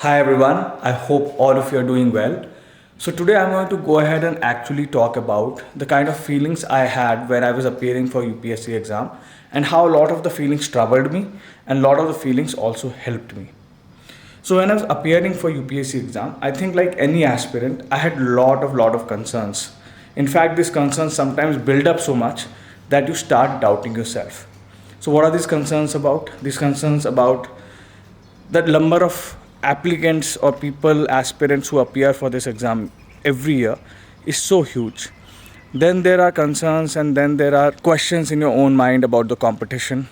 Hi everyone, I hope all of you are doing well. So today I'm going to go ahead and actually talk about the kind of feelings I had when I was appearing for UPSC exam and how a lot of the feelings troubled me and a lot of the feelings also helped me. So when I was appearing for UPSC exam, I think like any aspirant, I had lot of concerns. In fact, these concerns sometimes build up so much that you start doubting yourself. So what are these concerns about? These concerns about the number of applicants or people aspirants who appear for this exam every year is so huge. Then there are concerns, and then there are questions in your own mind about the competition.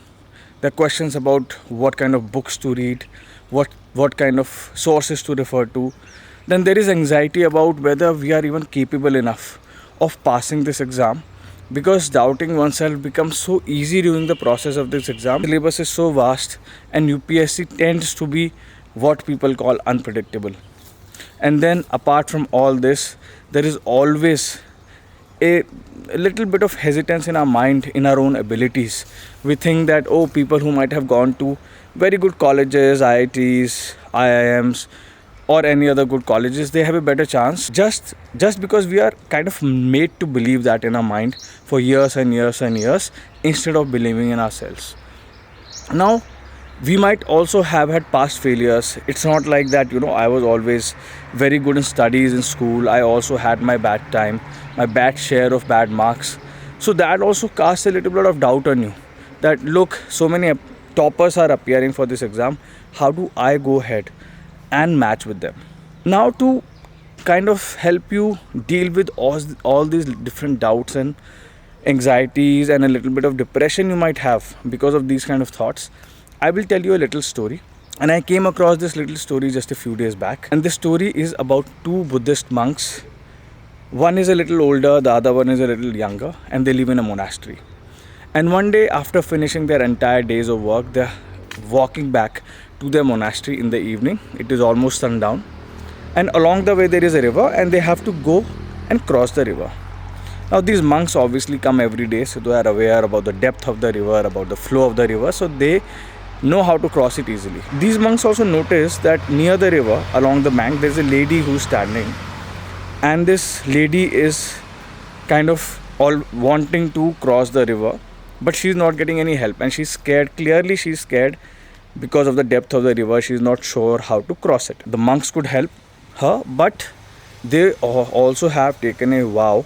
There are questions about what kind of books to read, what kind of sources to refer to. Then there is anxiety about whether we are even capable enough of passing this exam, because doubting oneself becomes so easy during the process of this exam. The syllabus is so vast, and UPSC tends to be what people call unpredictable. And then apart from all this, there is always a little bit of hesitance in our mind in our own abilities. We think that, oh, people who might have gone to very good colleges, IITs, IIMs, or any other good colleges, they have a better chance, just because we are kind of made to believe that in our mind for years and years and years, instead of believing in ourselves. Now, we might also have had past failures. It's not like that, I was always very good in studies in school. I also had my bad time, my bad share of bad marks. So that also casts a little bit of doubt on you, that look, so many toppers are appearing for this exam. How do I go ahead and match with them? Now, to kind of help you deal with all these different doubts and anxieties and a little bit of depression you might have because of these kind of thoughts, I will tell you a little story. And I came across this little story just a few days back. And this story is about two Buddhist monks. One is a little older, the other one is a little younger, and they live in a monastery. And one day, after finishing their entire days of work, they're walking back to their monastery in the evening. It is almost sundown. And along the way, there is a river, and they have to go and cross the river. Now, these monks obviously come every day, so they are aware about the depth of the river, about the flow of the river, so they know how to cross it easily. These monks also notice that near the river, along the bank, there is a lady who's standing, and this lady is kind of all wanting to cross the river, but she's not getting any help, and she's scared. Clearly, she's scared because of the depth of the river. She's not sure how to cross it. The monks could help her, but they also have taken a vow,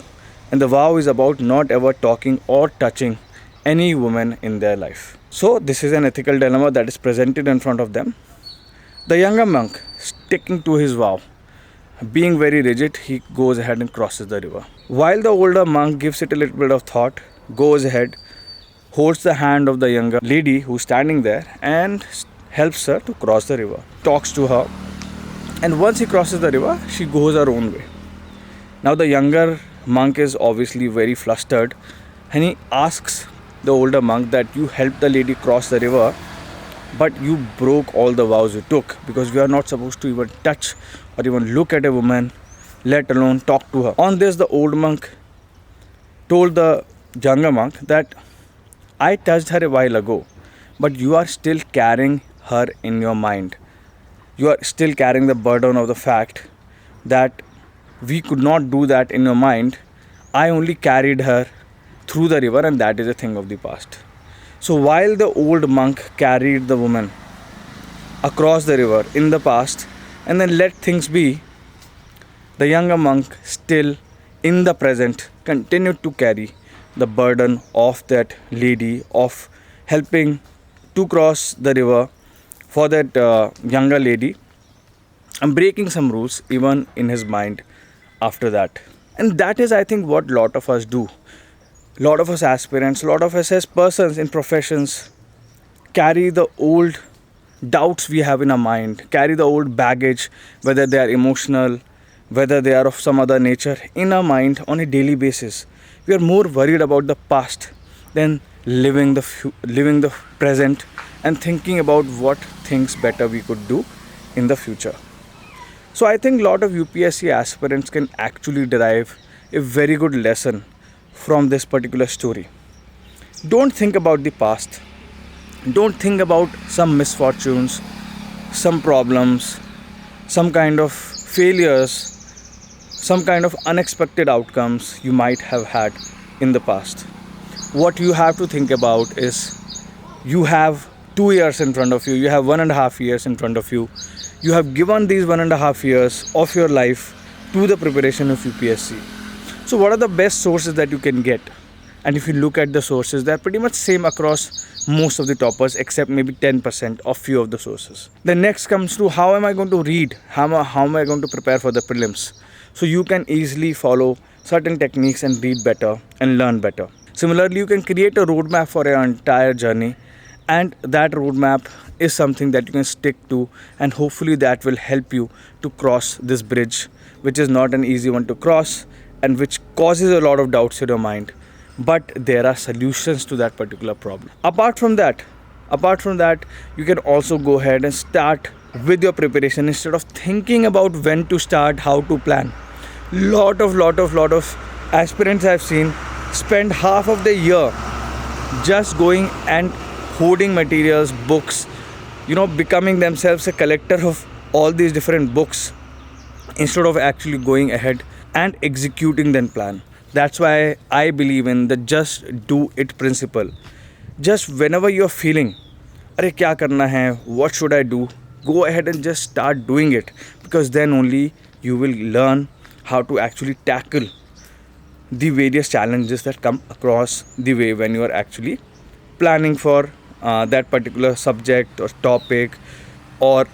and the vow is about not ever talking or touching any woman in their life. So this is an ethical dilemma that is presented in front of them. The younger monk, sticking to his vow, being very rigid, he goes ahead and crosses the river. While the older monk gives it a little bit of thought, goes ahead, holds the hand of the younger lady who's standing there and helps her to cross the river, talks to her, and once he crosses the river, she goes her own way. Now the younger monk is obviously very flustered, and he asks the older monk that you helped the lady cross the river, but you broke all the vows you took, because we are not supposed to even touch or even look at a woman, let alone talk to her. On this, the old monk told the younger monk that I touched her a while ago, but you are still carrying her in your mind. You are still carrying the burden of the fact that we could not do that in your mind. I only carried her through the river, and that is a thing of the past. So while the old monk carried the woman across the river in the past and then let things be, the younger monk still in the present continued to carry the burden of that lady, of helping to cross the river for that younger lady, and breaking some rules even in his mind after that. And that is, I think, what a lot of us do. A lot of us aspirants, a lot of us as persons in professions carry the old doubts we have in our mind, carry the old baggage, whether they are emotional, whether they are of some other nature, in our mind on a daily basis. We are more worried about the past than living the present and thinking about what things better we could do in the future. So I think a lot of UPSC aspirants can actually derive a very good lesson from this particular story. Don't think about the past. Don't think about some misfortunes, some problems, some kind of failures, some kind of unexpected outcomes you might have had in the past. What you have to think about is you have 2 years in front of you, you have 1.5 years in front of you. You have given these 1.5 years of your life to the preparation of UPSC. So what are the best sources that you can get? And if you look at the sources, they're pretty much same across most of the toppers except maybe 10% of few of the sources. The next comes to how am I going to read? How am I going to prepare for the prelims? So you can easily follow certain techniques and read better and learn better. Similarly, you can create a roadmap for your entire journey, and that roadmap is something that you can stick to, and hopefully that will help you to cross this bridge, which is not an easy one to cross and which causes a lot of doubts in your mind. But there are solutions to that particular problem. Apart from that, you can also go ahead and start with your preparation instead of thinking about when to start, how to plan. Lot of aspirants I've seen spend half of the year just going and hoarding materials, books, becoming themselves a collector of all these different books instead of actually going ahead and executing the plan. That's why I believe in the just do it principle. Just whenever you're feeling, "Arey, kya karna hai? What should I do?" Go ahead and just start doing it, because then only you will learn how to actually tackle the various challenges that come across the way when you are actually planning for that particular subject or topic or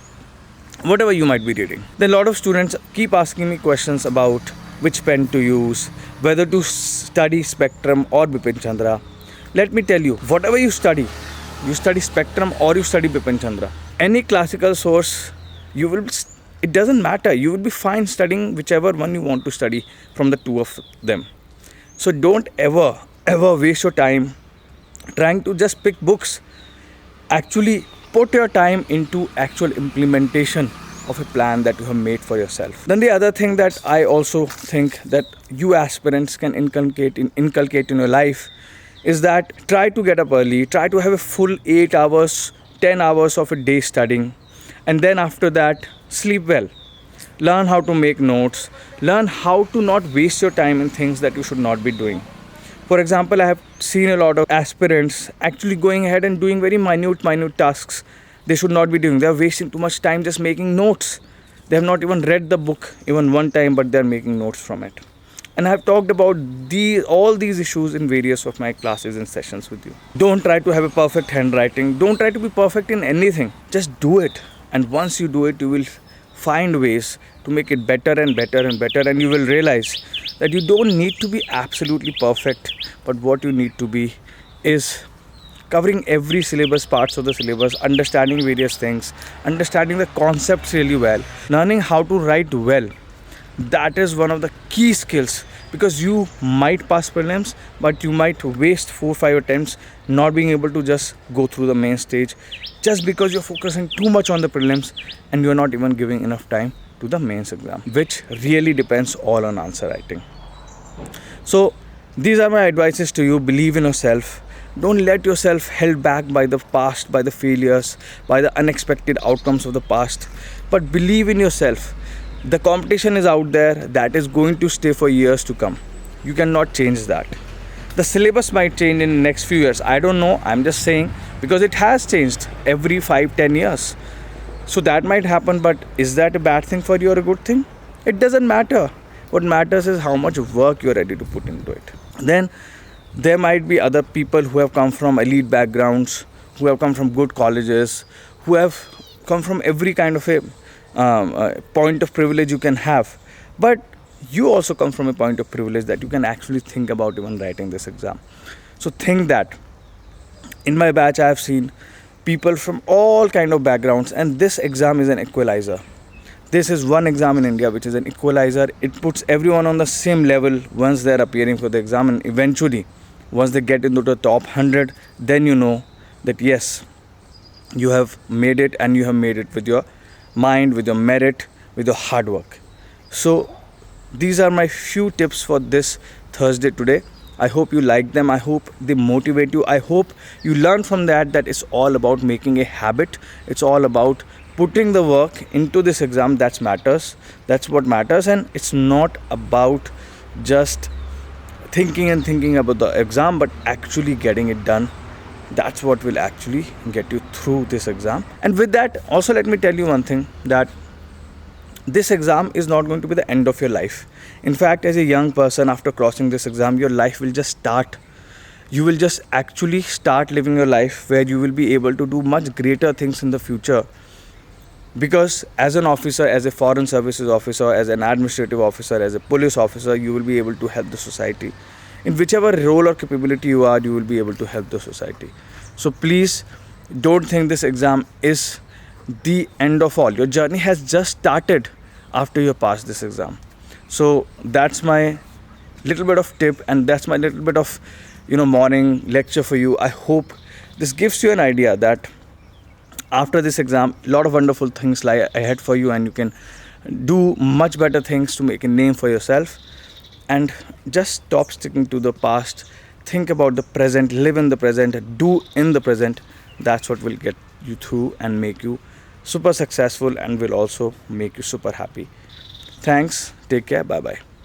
whatever you might be reading. Then a lot of students keep asking me questions about which pen to use, whether to study Spectrum or Bipin Chandra. Let me tell you, whatever you study Spectrum or you study Bipin Chandra, any classical source, it doesn't matter. You will be fine studying whichever one you want to study from the two of them. So don't ever waste your time trying to just pick books. Actually put your time into actual implementation of a plan that you have made for yourself. Then the other thing that I also think that you aspirants can inculcate in your life is that try to get up early, try to have a full 8 hours, 10 hours of a day studying, and then after that sleep well. Learn how to make notes, learn how to not waste your time in things that you should not be doing. For example, I have seen a lot of aspirants actually going ahead and doing very minute tasks they should not be doing. They are wasting too much time just making notes. They have not even read the book even one time, but they are making notes from it. And I have talked about all these issues in various of my classes and sessions with you. Don't try to have a perfect handwriting. Don't try to be perfect in anything. Just do it. And once you do it, you will find ways to make it better and better and better. And you will realize that you don't need to be absolutely perfect. But what you need to be is covering every syllabus, parts of the syllabus, understanding various things, understanding the concepts really well, learning how to write well. That is one of the key skills, because you might pass prelims, but you might waste 4-5 attempts not being able to just go through the main stage just because you're focusing too much on the prelims and you're not even giving enough time to the mains exam, which really depends all on answer writing. So these are my advices to you. Believe in yourself. Don't let yourself held back by the past, by the failures, by the unexpected outcomes of the past, but believe in yourself. The competition is out there, that is going to stay for years to come. You cannot change that. The syllabus might change in the next few years. I don't know, I'm just saying, because it has changed every 5-10 years. So that might happen, but is that a bad thing for you or a good thing? It doesn't matter. What matters is how much work you're ready to put into it. Then there might be other people who have come from elite backgrounds, who have come from good colleges, who have come from every kind of a point of privilege you can have. But you also come from a point of privilege that you can actually think about even writing this exam. So think that. In my batch, I have seen people from all kind of backgrounds, and this exam is an equalizer. This is one exam in India which is an equalizer. It puts everyone on the same level once they're appearing for the exam, and eventually once they get into the top 100, then you know that yes, you have made it, and you have made it with your mind, with your merit, with your hard work. So these are my few tips for this Thursday today. I hope you like them. I hope they motivate you. I hope you learn from that it's all about making a habit. It's all about putting the work into this exam, that's what matters. And it's not about just thinking about the exam, but actually getting it done. That's what will actually get you through this exam. And with that, also let me tell you one thing, that this exam is not going to be the end of your life. In fact, as a young person, after crossing this exam, your life will just start. You will just actually start living your life where you will be able to do much greater things in the future. Because as an officer, as a foreign services officer, as an administrative officer, as a police officer, you will be able to help the society. In whichever role or capability you are, you will be able to help the society. So please don't think this exam is the end of all. Your journey has just started after you pass this exam. So that's my little bit of tip, and that's my little bit of morning lecture for you. I hope this gives you an idea that after this exam, a lot of wonderful things lie ahead for you, and you can do much better things to make a name for yourself. And just stop sticking to the past. Think about the present, live in the present, do in the present. That's what will get you through and make you super successful, and will also make you super happy. Thanks. Take care. Bye bye.